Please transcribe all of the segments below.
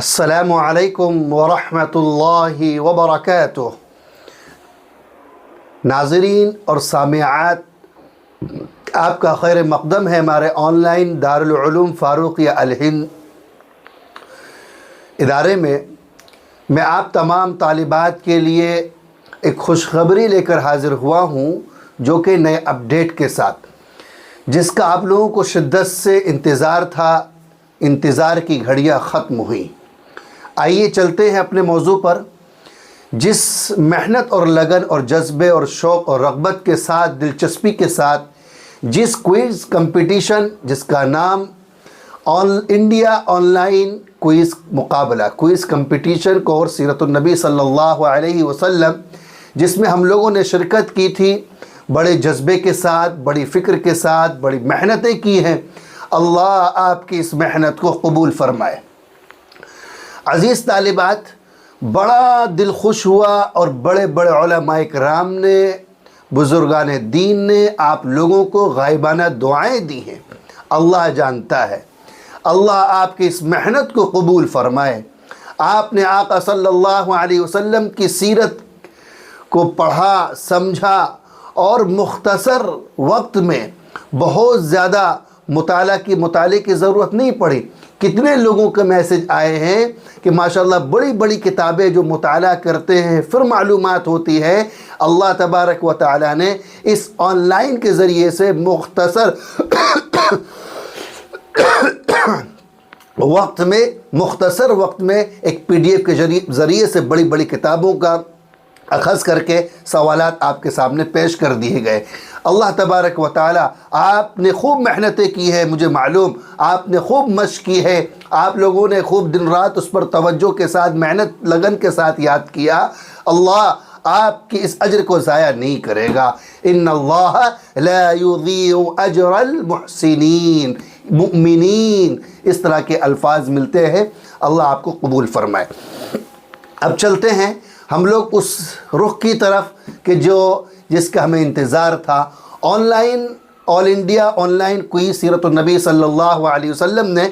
السلام علیکم ورحمۃ اللہ وبرکاتہ۔ ناظرین اور سامعات، آپ کا خیر مقدم ہے ہمارے آن لائن دارالعلوم فاروقیہ الہند ادارے میں۔ میں آپ تمام طالبات کے لیے ایک خوشخبری لے کر حاضر ہوا ہوں، جو کہ نئے اپڈیٹ کے ساتھ، جس کا آپ لوگوں کو شدت سے انتظار تھا۔ انتظار کی گھڑیاں ختم ہوئیں۔ آئیے چلتے ہیں اپنے موضوع پر۔ جس محنت اور لگن اور جذبے اور شوق اور رغبت کے ساتھ، دلچسپی کے ساتھ جس کوئز کمپٹیشن جس کا نام انڈیا آن لائن کوئز مقابلہ، کوئز کمپٹیشن کورس سیرت النبی صلی اللہ علیہ وسلم، جس میں ہم لوگوں نے شرکت کی تھی، بڑے جذبے کے ساتھ، بڑی فکر کے ساتھ، بڑی محنتیں کی ہیں۔ اللہ آپ کی اس محنت کو قبول فرمائے۔ عزیز طالبات، بڑا دل خوش ہوا اور بڑے بڑے علماء کرام نے، بزرگان دین نے آپ لوگوں کو غائبانہ دعائیں دی ہیں۔ اللہ جانتا ہے۔ اللہ آپ کی اس محنت کو قبول فرمائے۔ آپ نے آقا صلی اللہ علیہ وسلم کی سیرت کو پڑھا، سمجھا اور مختصر وقت میں بہت زیادہ مطالعے کی ضرورت نہیں پڑی۔ کتنے لوگوں کے میسج آئے ہیں کہ ماشاءاللہ بڑی بڑی کتابیں جو مطالعہ کرتے ہیں پھر معلومات ہوتی ہے۔ اللہ تبارک و تعالی نے اس آن لائن کے ذریعے سے مختصر وقت میں ایک PDF کے ذریعے سے بڑی بڑی کتابوں کا اخذ کر کے سوالات آپ کے سامنے پیش کر دیے گئے۔ اللہ تبارک و تعالی، آپ نے خوب محنتیں کی ہے، مجھے معلوم، آپ نے خوب مشق کی ہے، آپ لوگوں نے خوب دن رات اس پر توجہ کے ساتھ، محنت لگن کے ساتھ یاد کیا۔ اللہ آپ کی اس اجر کو ضائع نہیں کرے گا۔ ان اللہ لا یضیع اجر المحسنین، مؤمنین، اس طرح کے الفاظ ملتے ہیں۔ اللہ آپ کو قبول فرمائے۔ اب چلتے ہیں ہم لوگ اس رخ کی طرف کہ جس کا ہمیں انتظار تھا۔ آل انڈیا آن لائن کوئز سیرت النبی صلی اللہ علیہ وسلم نے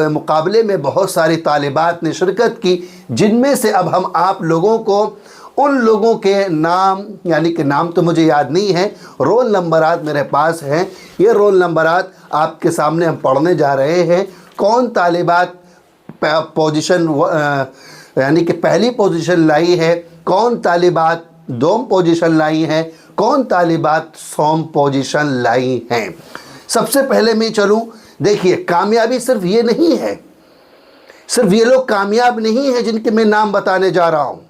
مقابلے میں بہت ساری طالبات نے شرکت کی، جن میں سے اب ہم آپ لوگوں کو ان لوگوں کے نام، یعنی کہ نام تو مجھے یاد نہیں ہے، رول نمبرات میرے پاس ہیں۔ یہ رول نمبرات آپ کے سامنے ہم پڑھنے جا رہے ہیں۔ کون طالبات پوزیشن یعنی کہ پہلی پوزیشن لائی ہے، کون طالبات دوم پوزیشن لائی ہیں، کون طالبات سوم پوزیشن لائی ہیں۔ سب سے پہلے میں چلوں، دیکھیے کامیابی صرف یہ نہیں ہے، صرف یہ لوگ کامیاب نہیں ہیں جن کے میں نام بتانے جا رہا ہوں۔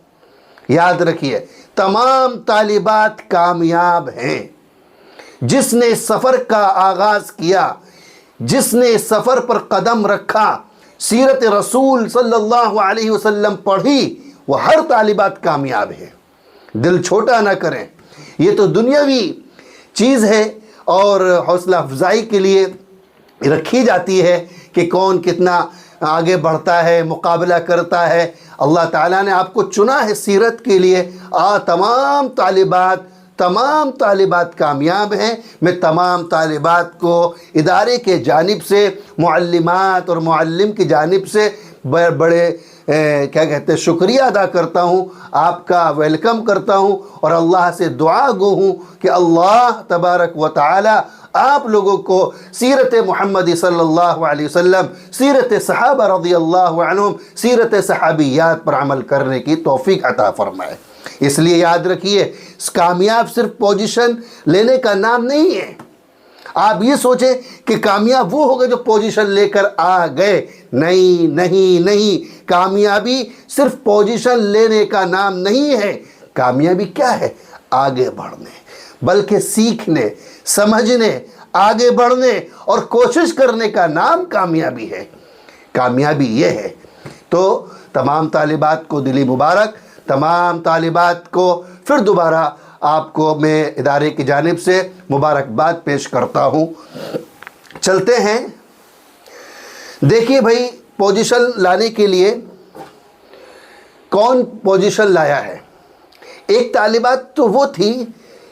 یاد رکھیے، تمام طالبات کامیاب ہیں۔ جس نے سفر کا آغاز کیا، جس نے سفر پر قدم رکھا، سیرت رسول صلی اللہ علیہ وسلم پڑھی، وہ ہر طالبات کامیاب ہے۔ دل چھوٹا نہ کریں، یہ تو دنیاوی چیز ہے اور حوصلہ افزائی کے لیے رکھی جاتی ہے کہ کون کتنا آگے بڑھتا ہے، مقابلہ کرتا ہے۔ اللہ تعالیٰ نے آپ کو چنا ہے سیرت کے لیے۔ تمام طالبات کامیاب ہیں۔ میں تمام طالبات کو ادارے کے جانب سے، معلمات اور معلم کی جانب سے بڑے شکریہ ادا کرتا ہوں، آپ کا ویلکم کرتا ہوں اور اللہ سے دعا گو ہوں کہ اللہ تبارک و تعالی آپ لوگوں کو سیرت محمدی صلی اللہ علیہ وسلم، سیرت صحابہ رضی اللہ عنہم، سیرت صحابیات پر عمل کرنے کی توفیق عطا فرمائے۔ اس لیے یاد رکھیے، کامیاب صرف پوزیشن لینے کا نام نہیں ہے۔ آپ یہ سوچیں کہ کامیاب وہ ہو گئے جو پوزیشن لے کر آ گئے، نہیں۔ کامیابی صرف پوزیشن لینے کا نام نہیں ہے۔ کامیابی کیا ہے؟ آگے بڑھنے، بلکہ سیکھنے، سمجھنے، آگے بڑھنے اور کوشش کرنے کا نام کامیابی ہے۔ کامیابی یہ ہے۔ تو تمام طالبات کو دلی مبارک، تمام طالبات کو پھر دوبارہ آپ کو میں ادارے کی جانب سے مبارکباد پیش کرتا ہوں۔ چلتے ہیں، دیکھیے بھائی، پوزیشن لانے کے لیے کون پوزیشن لایا ہے۔ ایک طالبات تو وہ تھی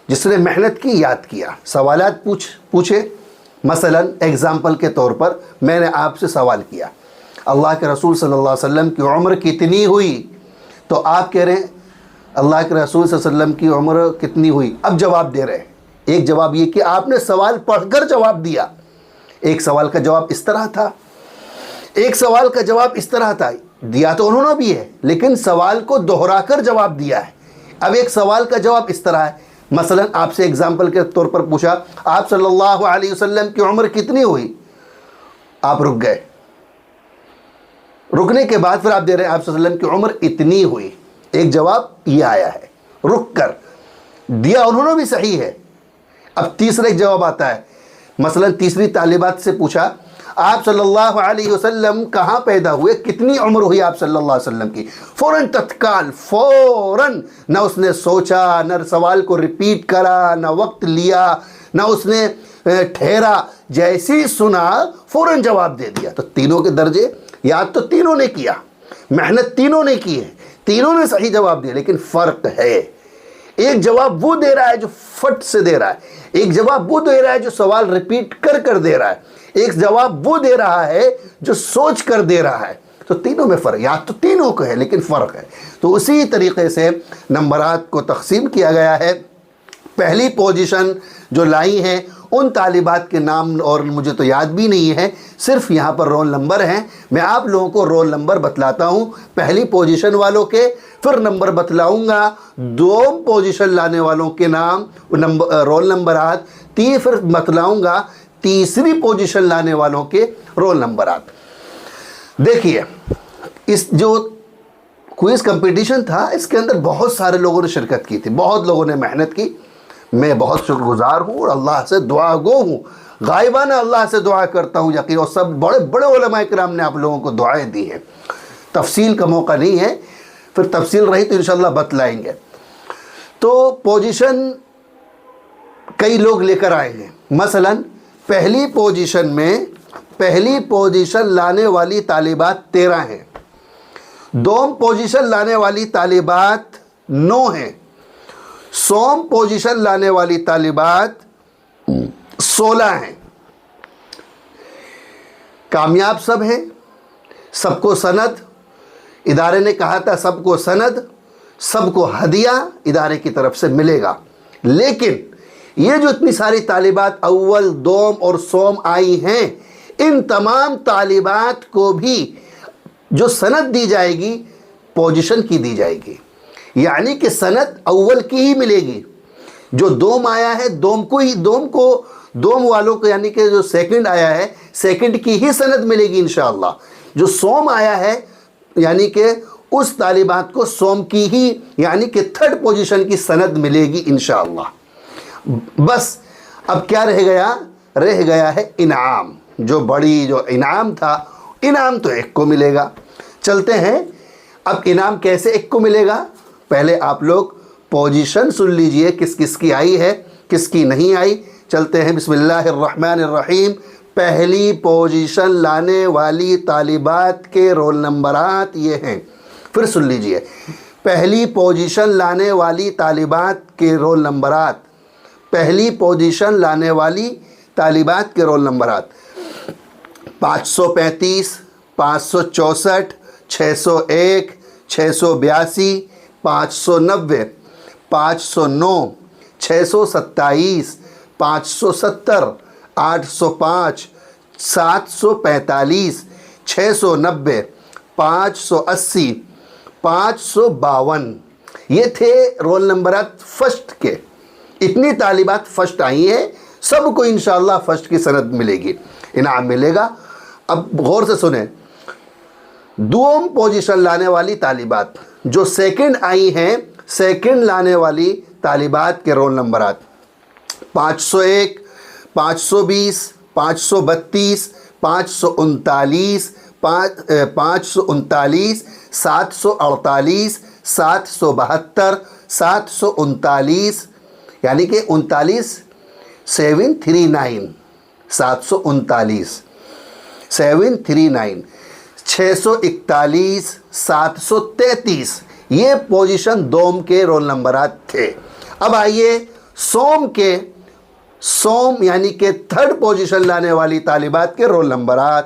جس نے محنت کی، یاد کیا، سوالات پوچھے۔ مثلا ایگزامپل کے طور پر میں نے آپ سے سوال کیا، اللہ کے رسول صلی اللہ علیہ وسلم کی عمر کتنی ہوئی؟ تو آپ کہہ رہے ہیں اللہ کے رسول صلی اللہ علیہ وسلم کی عمر کتنی ہوئی؟ اب جواب دے رہے ہیں۔ ایک جواب یہ کہ آپ نے سوال پڑھ کر جواب دیا، ایک سوال کا جواب اس طرح تھا، ایک سوال کا جواب اس طرح تھا، دیا تو انہوں نے بھی ہے لیکن سوال کو دہرا کر جواب دیا ہے۔ اب ایک سوال کا جواب اس طرح ہے، مثلا آپ سے اگزامپل کے طور پر پوچھا آپ صلی اللہ علیہ وسلم کی عمر کتنی ہوئی؟ آپ رک گئے، رکنے کے بعد پھر آپ دے رہے ہیں آپ صلی اللہ علیہ وسلم کی عمر اتنی ہوئی، ایک جواب یہ آیا ہے، رک کر دیا انہوں نے بھی صحیح ہے۔ اب تیسرا ایک جواب آتا ہے، مثلا تیسری طالبات سے پوچھا آپ صلی اللہ علیہ وسلم کہاں پیدا ہوئے، کتنی عمر ہوئی آپ صلی اللہ علیہ وسلم کی؟ فوراً تتکال، فوراً نہ اس نے سوچا، نہ سوال کو ریپیٹ کرا، نہ وقت لیا، نہ اس نے ٹھہرا، جیسی سنا فوراً جواب دے دیا۔ تو تینوں کے درجے یاد تو تینوں نے کیا، محنت تینوں نے کی ہے، تینوں نے صحیح جواب دیا، لیکن فرق ہے، ایک جواب وہ دے رہا ہے جو فٹ سے دے رہا ہے، ایک جواب وہ دے رہا ہے جو سوال ریپیٹ کر کر دے رہا ہے، ایک جواب وہ دے رہا ہے جو سوچ کر دے رہا ہے۔ تو تینوں میں فرق، یاد تو تینوں کو ہے لیکن فرق ہے۔ تو اسی طریقے سے نمبرات کو تقسیم کیا گیا ہے۔ پہلی پوزیشن جو لائی ہیں ان طالبات کے نام اور مجھے تو یاد بھی نہیں ہے، صرف یہاں پر رول نمبر ہیں، میں آپ لوگوں کو رول نمبر بتلاتا ہوں پہلی پوزیشن والوں کے، پھر نمبر بتلاؤں گا دوم پوزیشن لانے والوں کے نام رول نمبرات، پھر بتلاؤں گا تیسری پوزیشن لانے والوں کے رول نمبرات۔ دیکھیے اس جو کوئز کمپٹیشن تھا اس کے اندر بہت سارے لوگوں نے شرکت کی تھی، بہت لوگوں نے محنت کی، میں بہت شکر گزار ہوں اور اللہ سے دعا گو ہوں، غائبانہ اللہ سے دعا کرتا ہوں یقین، اور سب بڑے بڑے علماء کرام نے آپ لوگوں کو دعائیں دی ہیں۔ تفصیل کا موقع نہیں ہے، پھر تفصیل رہی تو انشاءاللہ بتلائیں گے۔ تو پوزیشن کئی لوگ لے کر آئے ہیں، مثلا پہلی پوزیشن میں پہلی پوزیشن لانے والی طالبات 13 ہیں، دوم پوزیشن لانے والی طالبات 9 ہیں، سوم پوزیشن لانے والی طالبات 16 ہیں۔ کامیاب سب ہیں، سب کو سند، ادارے نے کہا تھا سب کو سند، سب کو ہدیہ ادارے کی طرف سے ملے گا، لیکن یہ جو اتنی ساری طالبات اول، دوم اور سوم آئی ہیں، ان تمام طالبات کو بھی جو سند دی جائے گی پوزیشن کی دی جائے گی، یعنی کہ سند اول کی ہی ملے گی، جو دوم آیا ہے دوم والوں کو یعنی کہ جو سیکنڈ آیا ہے سیکنڈ کی ہی سند ملے گی انشاءاللہ، جو سوم آیا ہے یعنی کہ اس طالبات کو سوم کی ہی یعنی کہ تھرڈ پوزیشن کی سند ملے گی انشاءاللہ۔ بس اب کیا رہ گیا ہے انعام، جو بڑی جو انعام تھا، انعام تو ایک کو ملے گا۔ چلتے ہیں اب انعام کیسے ایک کو ملے گا، پہلے آپ لوگ پوزیشن سن لیجئے کس کس کی آئی ہے کس کی نہیں آئی۔ چلتے ہیں، بسم اللہ الرحمن الرحیم۔ پہلی پوزیشن لانے والی طالبات کے رول نمبرات یہ ہیں، پھر سن لیجئے، پہلی پوزیشن لانے والی طالبات کے رول نمبرات، پہلی پوزیشن لانے والی طالبات کے رول نمبرات 535، 564، 601، 682، 590، 509، 627، 570، 805، 745، 690، 580، 552، یہ تھے رول نمبرات فرسٹ کے۔ اتنی طالبات فرسٹ آئی ہیں، سب کو انشاءاللہ فرسٹ کی سند ملے گی، انعام ملے گا۔ اب غور سے سنیں، دوم پوزیشن لانے والی طالبات جو سیکنڈ آئی ہیں، سیکنڈ لانے والی طالبات کے رول نمبرات 501، 520، 532، 539، 539، 748، 772، 739 یعنی کہ 739، 739، 641، 733، یہ پوزیشن دوم کے رول نمبرات تھے۔ اب آئیے سوم یعنی کہ تھرڈ پوزیشن لانے والی طالبات کے رول نمبرات۔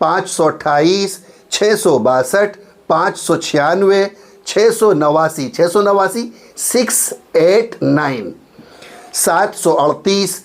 528, 662, 596, 689, 689, 738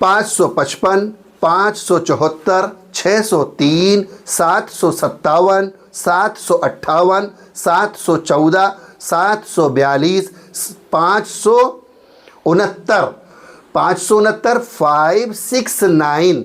555, 574, 603, 757, 758, 714, 742, 569, 569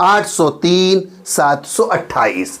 803, 728।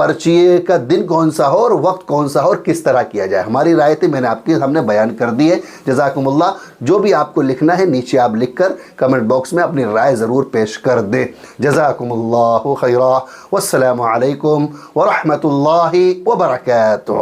پرچیے کا دن کون سا ہو اور وقت کون سا ہو اور کس طرح کیا جائے. ہماری رائے تھی، میں نے آپ کے سامنے بیان کر دی ہے. جزاکم اللہ. جو بھی آپ کو لکھنا ہے نیچے آپ لکھ کر کمنٹ باکس میں اپنی رائے ضرور پیش کر دیں. جزاکم اللہ خیرا. والسلام علیکم ورحمۃ اللہ وبرکاتہ.